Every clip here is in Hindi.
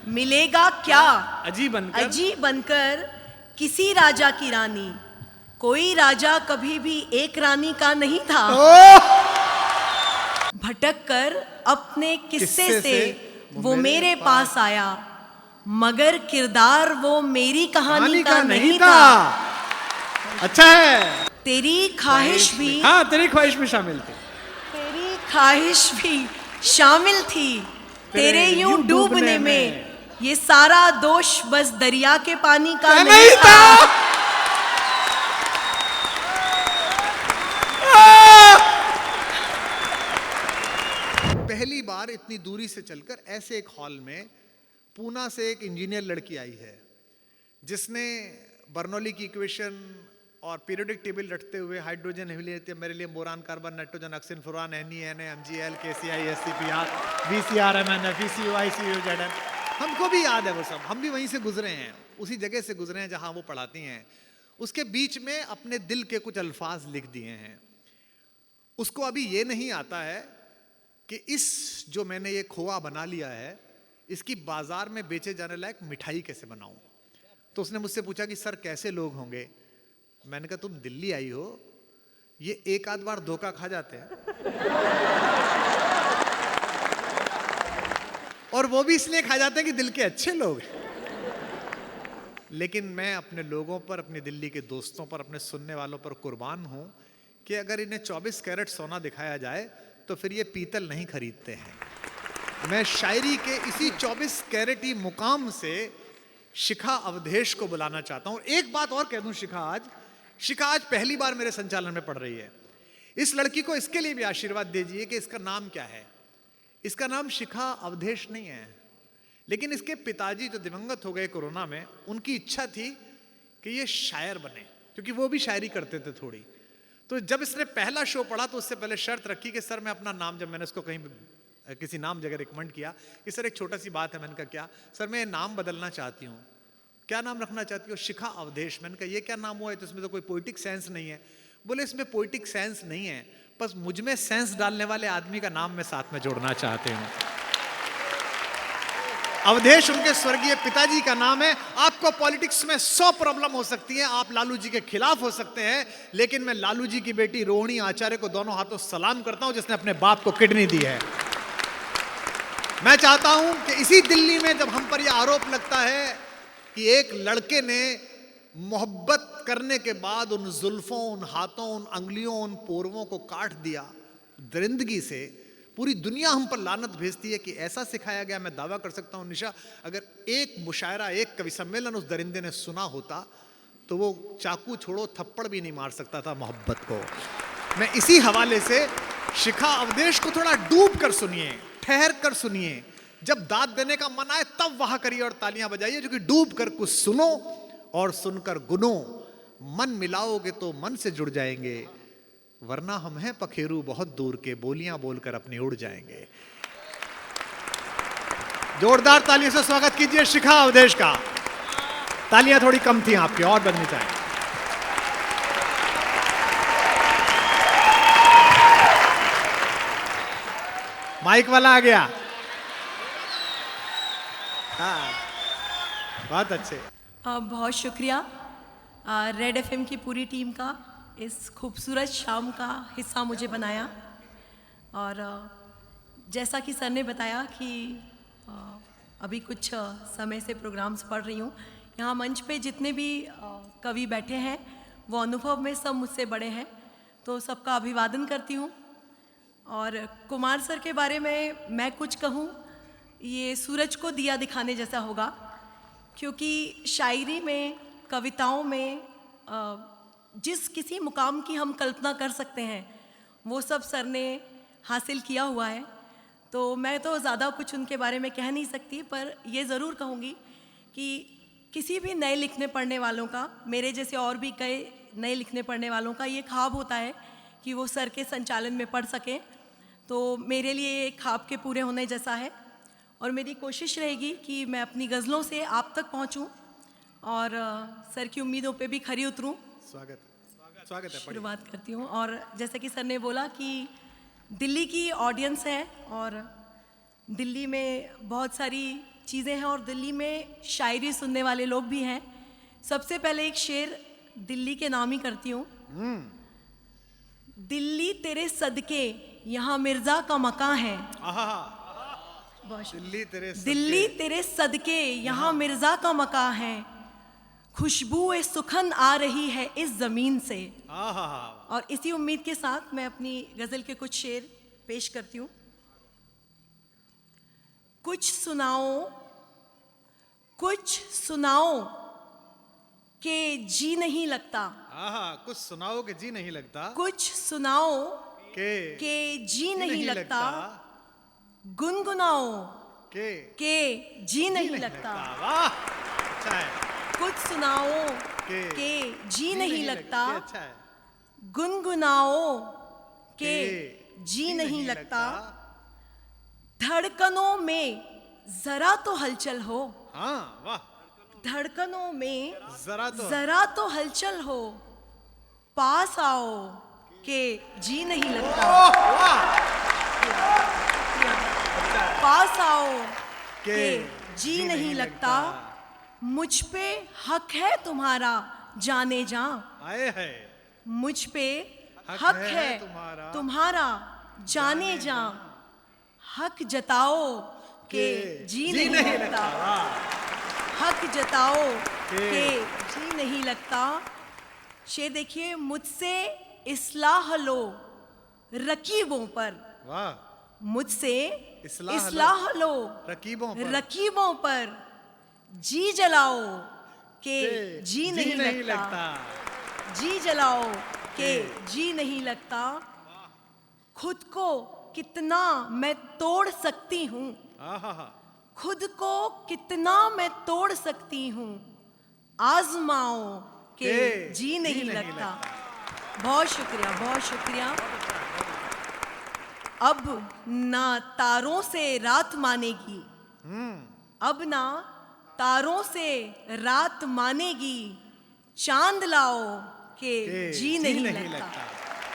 मिलेगा क्या अजीब बनकर किसी राजा की रानी। कोई राजा कभी भी एक रानी का नहीं था। भटक कर अपने किस्से से वो मेरे पास आया, मगर किरदार वो मेरी कहानी का नहीं था। अच्छा है। तेरी ख्वाहिश भी, हाँ, तेरी ख्वाहिश भी शामिल थी। तेरी ख्वाहिश भी शामिल थी तेरे यूं डूबने में। ये सारा दोष बस दरिया के पानी का नहीं था। पहली बार इतनी दूरी से चलकर ऐसे एक हॉल में पूना से एक इंजीनियर लड़की आई है जिसने बर्नौली की इक्वेशन और पीरियोडिक टेबल रटते हुए hydrogen, helium, beryllium, boron, carbon, nitrogen, oxygen, fluorine, Na, MgL, KCl, SCpR, VCr, MnF, VCO, ICO, ZN, हमको भी याद है वो सब। हम भी वहीं से गुजरे हैं, उसी जगह से गुजरे हैं जहां वो पढ़ाती हैं। उसके बीच में अपने दिल के कुछ अल्फाज लिख दिए हैं। उसको अभी ये नहीं आता है कि इस जो मैंने ये खोआ बना लिया है इसकी बाजार में बेचे जाने लायक मिठाई कैसे बनाऊं। तो उसने मुझसे पूछा कि सर कैसे लोग होंगे। मैंने कहा तुम दिल्ली आई हो, ये एक आध बार धोखा खा जाते हैं और वो भी इसलिए खा जाते हैं कि दिल के अच्छे लोग हैं। लेकिन मैं अपने लोगों पर, अपनी दिल्ली के दोस्तों पर, अपने सुनने वालों पर कुर्बान हूं कि अगर इन्हें 24 कैरेट सोना दिखाया जाए तो फिर ये पीतल नहीं खरीदते हैं। मैं शायरी के इसी 24 कैरेटी मुकाम से शिखा अवधेश को बुलाना चाहता हूं। एक बात और कह दूं, शिखा आज पहली बार मेरे संचालन में पढ़ रही है। इस लड़की को इसके लिए भी आशीर्वाद दीजिए कि इसका नाम क्या है। इसका नाम शिखा अवधेश नहीं है, लेकिन इसके पिताजी जो दिवंगत हो गए कोरोना में, उनकी इच्छा थी कि ये शायर बने, क्योंकि वो भी शायरी करते थे थोड़ी। तो जब इसने पहला शो पढ़ा तो उससे पहले शर्त रखी कि सर मैं अपना नाम, जब मैंने उसको कहीं किसी नाम जगह रिकमेंड किया कि सर एक छोटा सी बात है, मैंने कहा क्या? सर मैं नाम बदलना चाहती हूँ। क्या नाम रखना चाहती हो? शिखा अवधेश। मैंने कहा ये क्या नाम हुआ है, तो इसमें तो कोई पोइटिक सेंस नहीं है। बोले इसमें पोइटिक सेंस नहीं है, बस मुझ में सेंस डालने वाले आदमी का नाम मैं साथ में जोड़ना चाहती हूँ। अवधेश उनके स्वर्गीय पिताजी का नाम है। आपको पॉलिटिक्स में 100 प्रॉब्लम हो सकती है, आप लालू जी के खिलाफ हो सकते हैं, लेकिन मैं लालू जी की बेटी रोहिणी आचार्य को दोनों हाथों सलाम करता हूं जिसने अपने बाप को किडनी दी है। मैं चाहता हूं कि इसी दिल्ली में जब हम पर यह आरोप लगता है कि एक लड़के ने मोहब्बत करने के बाद उन जुल्फों, उन हाथों, उन अंगुलियों, उन पोरवों को काट दिया दरिंदगी से, पूरी दुनिया हम पर लानत भेजती है कि ऐसा सिखाया गया। मैं दावा कर सकता हूं निशा, अगर एक मुशायरा, एक कवि सम्मेलन उस दरिंदे ने सुना होता तो वो चाकू छोड़ो थप्पड़ भी नहीं मार सकता था मोहब्बत को। मैं इसी हवाले से शिखा अवधेश को थोड़ा डूब कर सुनिए, ठहर कर सुनिए। जब दाद देने का मन आए तब वहां करिए और तालियां बजाइए, जो कि डूब कर कुछ सुनो और सुनकर गुनो। मन मिलाओगे तो मन से जुड़ जाएंगे, वरना हम हैं पखेरू बहुत दूर के, बोलियां बोलकर अपनी उड़ जाएंगे। जोरदार तालियों से स्वागत कीजिए शिखा अवधेश का। तालियां थोड़ी कम थी आपकी, और बननी चाहिए। माइक वाला आ गया। हाँ, बहुत अच्छे। बहुत शुक्रिया रेड एफएम की पूरी टीम का, इस खूबसूरत शाम का हिस्सा मुझे बनाया। और जैसा कि सर ने बताया कि अभी कुछ समय से प्रोग्राम्स पढ़ रही हूँ। यहाँ मंच पे जितने भी कवि बैठे हैं वो अनुभव में सब मुझसे बड़े हैं, तो सबका अभिवादन करती हूँ। और कुमार सर के बारे में मैं कुछ कहूँ, ये सूरज को दिया दिखाने जैसा होगा, क्योंकि शायरी में, कविताओं में जिस किसी मुकाम की हम कल्पना कर सकते हैं वो सब सर ने हासिल किया हुआ है। तो मैं तो ज़्यादा कुछ उनके बारे में कह नहीं सकती, पर ये ज़रूर कहूँगी कि किसी भी नए लिखने पढ़ने वालों का, मेरे जैसे और भी कई नए लिखने पढ़ने वालों का ये ख्वाब होता है कि वो सर के संचालन में पढ़ सकें। तो मेरे लिए ये ख्वाब के पूरे होने जैसा है, और मेरी कोशिश रहेगी कि मैं अपनी गज़लों से आप तक पहुँचूँ और सर की उम्मीदों पे भी खरी उतरूँ। स्वागत स्वागत है। शुरुआत करती हूँ। और जैसे कि सर ने बोला कि दिल्ली की ऑडियंस है और दिल्ली में बहुत सारी चीज़ें हैं और दिल्ली में शायरी सुनने वाले लोग भी हैं। सबसे पहले एक शेर दिल्ली के नाम ही करती हूँ। दिल्ली तेरे सदके यहाँ मिर्जा का मकां है। दिल्ली तेरे सदके यहाँ मिर्जा का मकां है, खुशबू सुखन आ रही है इस जमीन से। और इसी उम्मीद के साथ मैं अपनी गजल के कुछ शेर पेश करती हूँ। कुछ सुनाओ के जी नहीं लगता। कुछ सुनाओ के जी नहीं लगता। कुछ सुनाओ के जी नहीं लगता। गुनगुनाओ के जी नहीं लगता। वाह, अच्छा है। कुछ सुनाओ के जी नहीं लगता। अच्छा है। गुनगुनाओ के जी नहीं लगता। धड़कनों में जरा तो हलचल हो। हाँ, वाह। धड़कनों में जरा तो हलचल हो, पास आओ के जी नहीं लगता। पास आओ के जी नहीं लगता। मुझ पे हक है तुम्हारा जाने जा। आए है। मुझ पे हक है तुम्हारा जाने जा। हक जताओ के जी नहीं लगता। हक जताओ के जी नहीं लगता। शेर देखिए। मुझसे इस्लाह लो रकीबों पर। वाह। मुझसे इस्लाह लो रकीबों पर। जी जलाओ के जी नहीं लगता। जी जलाओ के जी नहीं लगता। खुद को कितना मैं तोड़ सकती हूँ। खुद को कितना मैं तोड़ सकती हूँ। आजमाओ के जी नहीं लगता। बहुत शुक्रिया, बहुत शुक्रिया। अब ना तारों से रात मानेगी। अब ना तारों से रात मानेगी। चांद लाओ के जी नहीं लगता।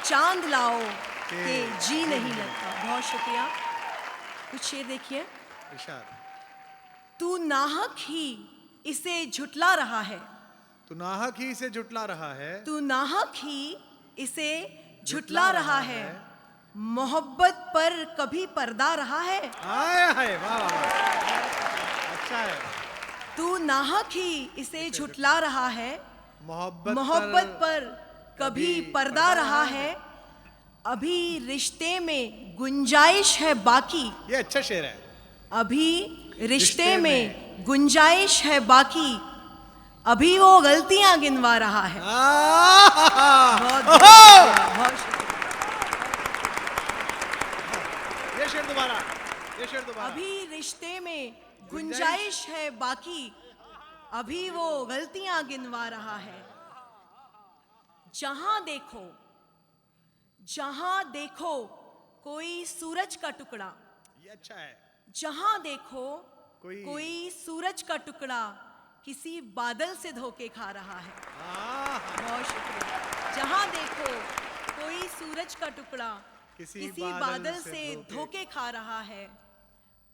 चांद लाओ के जी नहीं लगता। बहुत शुक्रिया। कुछ शेर देखिए। तू नाहक ही इसे झुटला रहा है। तू नाहक ही इसे झुटला रहा है। तू नाहक ही इसे झुटला रहा है। मोहब्बत पर कभी पर्दा रहा है। आया है। वाह वाह, अच्छा है। तू नाहक ही इसे झुटला रहा है। मोहब्बत पर कभी पर्दा रहा है। अभी रिश्ते में गुंजाइश है बाकी। ये अच्छा शेर है। अभी रिश्ते में गुंजाइश है बाकी। अभी वो गलतियां गिनवा रहा है। बहुत बहुत शुक्रिया। ये शेर दोबारा। अभी रिश्ते में गुंजाइश है बाकी। अभी वो गलतियां गिनवा रहा है। जहां देखो कोई सूरज का टुकड़ा। ये अच्छा है। जहां देखो कोई सूरज का टुकड़ा किसी बादल से धोखे खा रहा है। बहुत शुक्रिया। जहां देखो कोई सूरज का टुकड़ा किसी बादल से धोखे खा रहा है।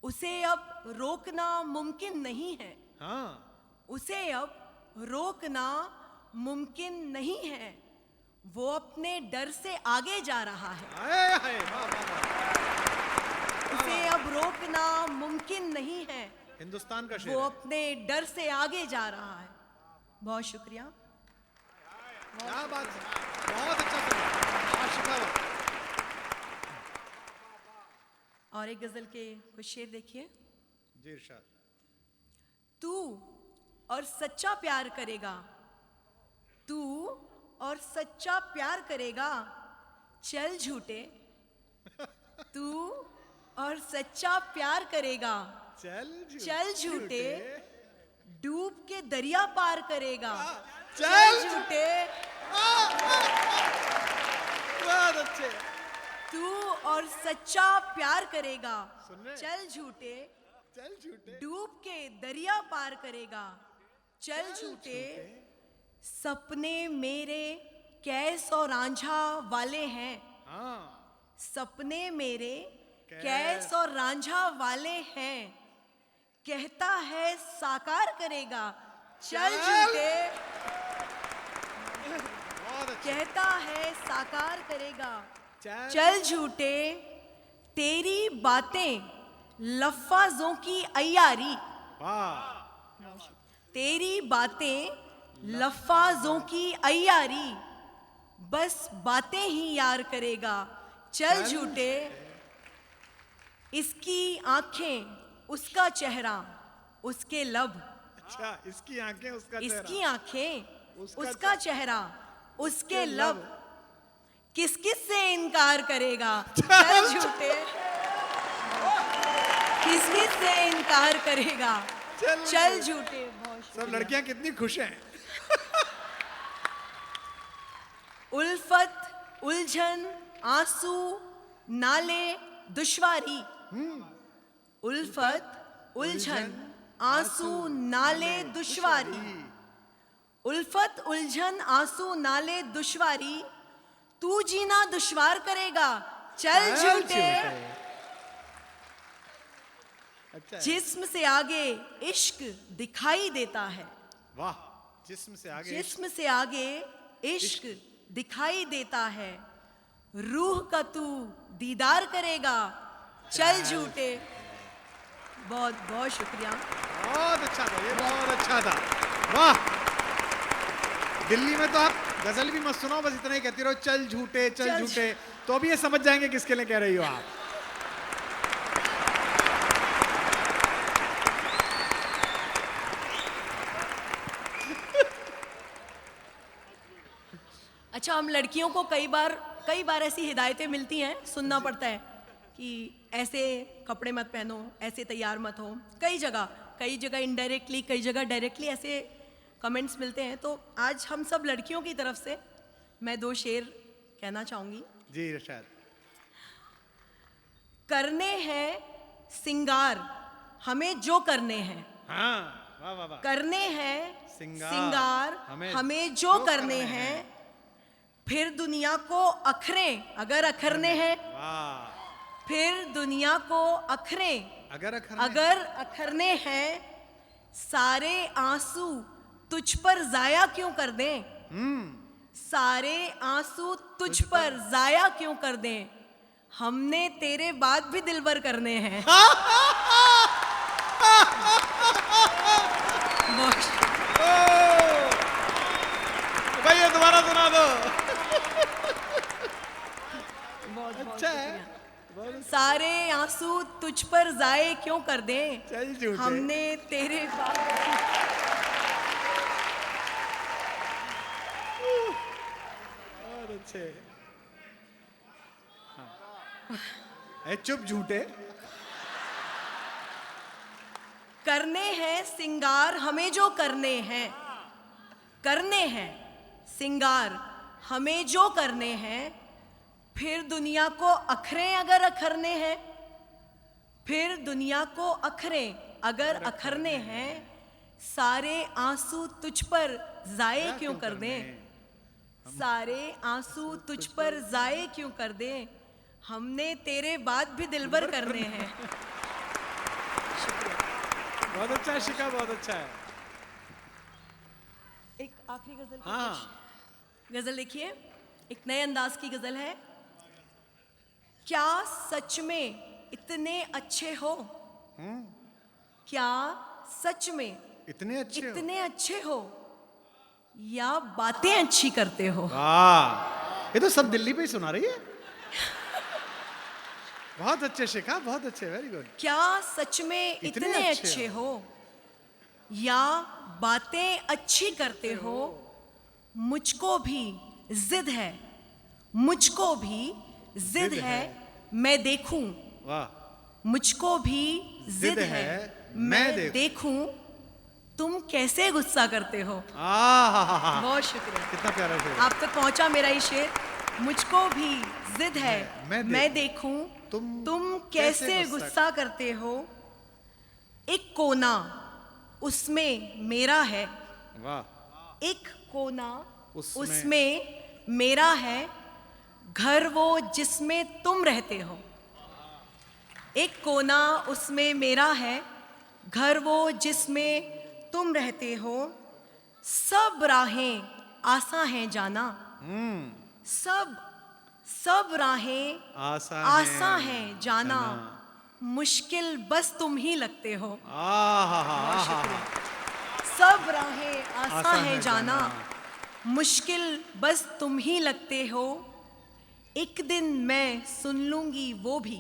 उसे अब रोकना मुमकिन नहीं है। उसे अब रोकना मुमकिन नहीं है। वो अपने डर से आगे जा रहा है। उसे अब रोकना मुमकिन नहीं है। हिंदुस्तान का शेर। वो अपने डर से आगे जा रहा है। बहुत शुक्रिया। क्या बात है। बहुत अच्छा सुना। और एक गजल के कुछ शेर देखिए। जी इरशाद। तू और सच्चा प्यार करेगा। तू और सच्चा प्यार करेगा। चल झूठे। तू और सच्चा प्यार करेगा। चल झूठे। डूब के दरिया पार करेगा। चल झूठे। बहुत अच्छे। तू और सच्चा प्यार करेगा। चल झूठे। डूब के दरिया पार करेगा। चल झूठे। सपने मेरे कैस और रांझा वाले हैं। सपने मेरे कैस और रांझा वाले हैं। कहता है साकार करेगा, चल झूठे। कहता है साकार करेगा, चल झूठे। तेरी बातें लफ्फाजों की अय्यारी, तेरी बातें लफ्फाजों की अय्यारी, बस बातें ही यार करेगा, चल झूठे। इसकी आंखें उसका चेहरा, उसके लब। अच्छा, इसकी आंखें उसका इसकी आंखें उसका चेहरा, उसके लब। किस किस से इनकार करेगा, चल झूठे। किस किस से इनकार करेगा, चल झूठे। सब लड़कियां कितनी खुश हैं। उल्फत, उलझन, आंसू, नाले, दुश्वारी। उल्फत, उलझन, आंसू, नाले, दुश्वारी। उल्फत, उलझन, आंसू, नाले, दुश्वारी, तू जीना दुश्वार करेगा, चल झूठे। अच्छा, जिस्म से आगे इश्क दिखाई देता है। वाह, जिस्म से आगे जिस्म से आगे इश्क दिखाई देता है, रूह का तू दीदार करेगा, चल झूठे। बहुत बहुत शुक्रिया। बहुत अच्छा था, ये बहुत अच्छा था। वाह, दिल्ली में तो आप गजल भी मत सुनाओ, बस इतना ही कहती रहो, चल झूठे चल झूठे, तो अभी ये समझ जाएंगे किसके लिए कह रही हो आप। अच्छा, हम लड़कियों को कई बार ऐसी हिदायतें मिलती हैं, सुनना पड़ता है कि ऐसे कपड़े मत पहनो, ऐसे तैयार मत हो। कई जगह इनडायरेक्टली, कई जगह डायरेक्टली ऐसे कमेंट्स मिलते हैं। तो आज हम सब लड़कियों की तरफ से मैं 2 शेर कहना चाहूंगी। जी इरशाद। करने हैं सिंगार हमें जो करने हैं। हाँ, वाह वाह वाह। करने हैं सिंगार हमें जो करने हैं, फिर दुनिया को अखरें अगर अखरने हैं। फिर दुनिया को अखरें अगर अखरने हैं, सारे आंसू तुझ पर जाया क्यों कर दें। सारे आंसू तुझ पर जाया क्यों कर दें, हमने तेरे बाद भी दिलबर करने हैं। भाई ये दोबारा सुना दो। अच्छा है। सारे आंसू तुझ पर जाए क्यों कर दें, चल झूठे। हमने तेरे बाद। और अच्छे। हाँ। चुप झूठे। करने हैं सिंगार हमें जो करने हैं, करने हैं सिंगार हमें जो करने हैं, फिर दुनिया को अखरें अगर अखरने हैं। फिर दुनिया को अखरें अगर अखरने हैं, सारे आंसू तुझ पर जाए क्यों कर दें। सारे आंसू तुझ पर जाए क्यों कर दें, हमने तेरे बाद भी दिलबर करने हैं। बहुत अच्छा है शिखा, बहुत अच्छा है। एक आखिरी गजल। हाँ, गजल देखिए, एक नए अंदाज की गजल है। क्या सच में इतने अच्छे हो, क्या सच में इतने अच्छे हो, या बातें अच्छी करते हो। वाह, ये तो सब दिल्ली पे ही सुना रही है। बहुत अच्छे शिखा, बहुत अच्छे, वेरी गुड। क्या सच में इतने अच्छे हो, या बातें अच्छी करते हो, मुझको भी जिद है, मुझको भी जिद है मैं देखूं। वाह, मुझको भी जिद है मैं देखूं, तुम कैसे गुस्सा करते हो। बहुत शुक्रिया, कितना प्यारा शेर। आप तक पहुंचा मेरा ये शेर। मुझको भी जिद है मैं देखूं, तुम कैसे गुस्सा करते हो। एक कोना उसमें मेरा है, वाह, एक कोना उसमें मेरा है, घर वो जिसमें तुम रहते हो। एक कोना उसमें मेरा है, घर वो जिसमें तुम रहते हो, सब राहें आसान हैं जाना। सब राहें आसान हैं जाना, मुश्किल बस तुम ही लगते हो। सब राहें आसान हैं जाना, मुश्किल बस तुम ही लगते हो। एक दिन मैं सुन लूंगी वो भी,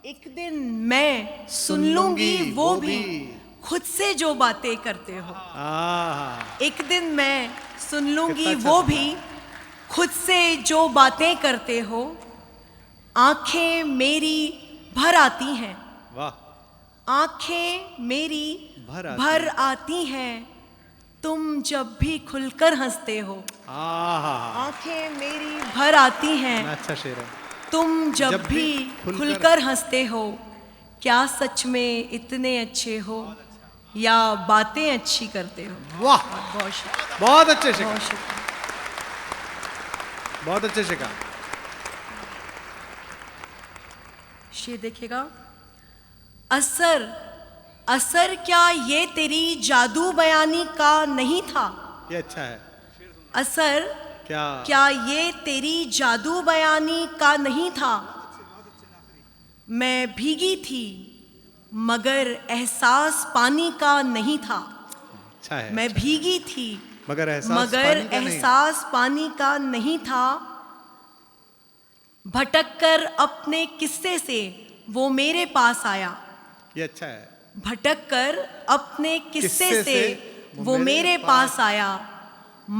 एक दिन मैं सुन लूंगी वो भी, खुद से जो बातें करते हो। एक दिन मैं सुन लूंगी वो भी, खुद से जो बातें करते हो। आंखें मेरी भर आती हैं, वाह, आंखें मेरी भर आती हैं, तुम जब भी खुलकर हंसते हो। आंखें मेरी भर आती हैं, अच्छा शेर है। तुम जब भी खुलकर हंसते हो। क्या सच में इतने अच्छे हो या बातें अच्छी करते हो? वाह, बहुत शुक्रिया, बहुत अच्छे शिका, बहुत शुक्रिया। बहुत अच्छे शिका। शेर देखिएगा। असर क्या ये तेरी जादू बयानी का नहीं था? ये अच्छा है। असर क्या ये तेरी जादू बयानी का नहीं था? मैं भीगी थी मगर एहसास पानी का नहीं था। अच्छा है। मैं भीगी थी मगर एहसास पानी का नहीं था। भटक कर अपने किस्से से वो मेरे पास आया। ये अच्छा है। भटक कर अपने किस्से से वो मेरे पास आया,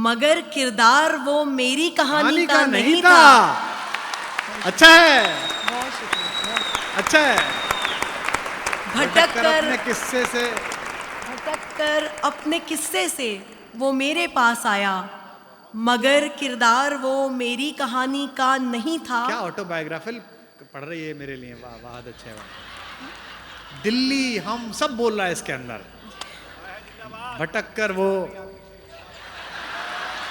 मगर किरदार वो मेरी कहानी का नहीं था। अच्छा है, बहुत शुक्रिया। अच्छा है। भटक कर अपने किस्से से वो मेरे पास आया, मगर किरदार वो मेरी कहानी का नहीं था। क्या ऑटोबायोग्राफिकल पढ़ रही है मेरे लिए। वाह, बहुत अच्छे है। दिल्ली हम सब बोल रहा है इसके अंदर। भटक कर वो,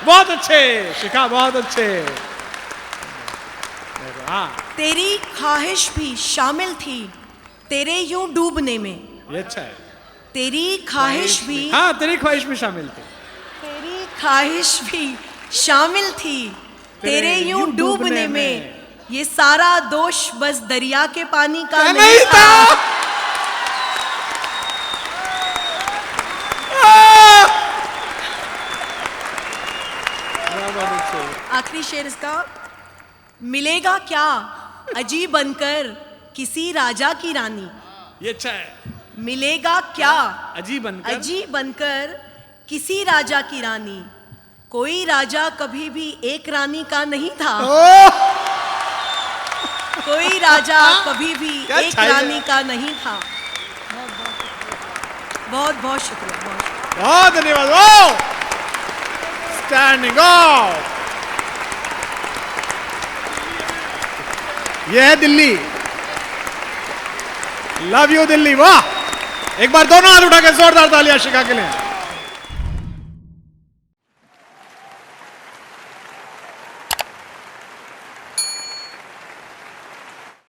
बहुत अच्छे शिखा, बहुत अच्छे। तेरी ख्वाहिश भी शामिल थी तेरे यूं डूबने में। ये अच्छा है। तेरी ख्वाहिश भी, हाँ, तेरी ख्वाहिश भी शामिल थी। तेरी ख्वाहिश भी शामिल थी तेरे यूं डूबने में। ये सारा दोष बस दरिया के पानी का नहीं था। आखिरी शेर इसका। मिलेगा क्या अजीब बनकर किसी राजा की रानी? ये अच्छा है। मिलेगा क्या अजीब बनकर किसी राजा की रानी? कोई राजा कभी भी एक रानी का नहीं था। कोई राजा कभी भी एक रानी का नहीं था। बहुत बहुत शुक्रिया, बहुत धन्यवाद। Standing of. ये है दिल्ली। Love you Delhi. वाह, एक बार दोनों हाथ उठा के जोरदार तालियां शिखा के लिए।